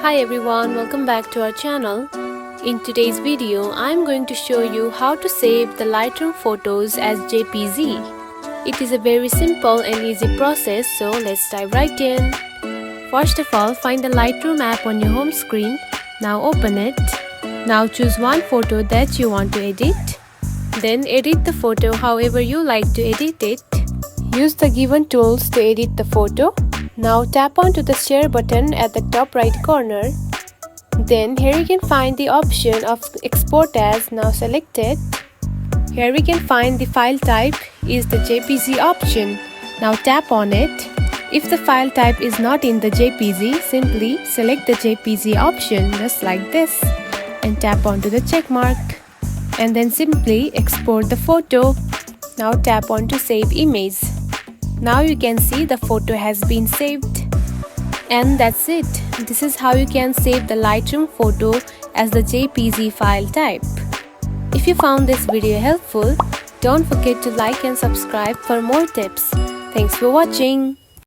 Hi everyone, welcome back to our channel. In today's video, I'm going to show you how to save the Lightroom photos as JPG. It is a very simple and easy process, so let's dive right in. First of all, find the Lightroom app on your home screen. Now open it. Now choose one photo that you want to edit. Then edit the photo however you like to edit it. Use the given tools to edit the photo. Now tap onto the share button at the top right corner. Then here you can find the option of export as. Now select it. Here we can find the file type is the JPG option. Now tap on it. If the file type is not in the JPG, simply select the JPG option just like this and tap onto the check mark. And then simply export the photo. Now tap on to save image. Now you can see the photo has been saved. And that's it. This is how you can save the Lightroom photo as the JPG file type. If you found this video helpful, don't forget to like and subscribe for more tips. Thanks for watching.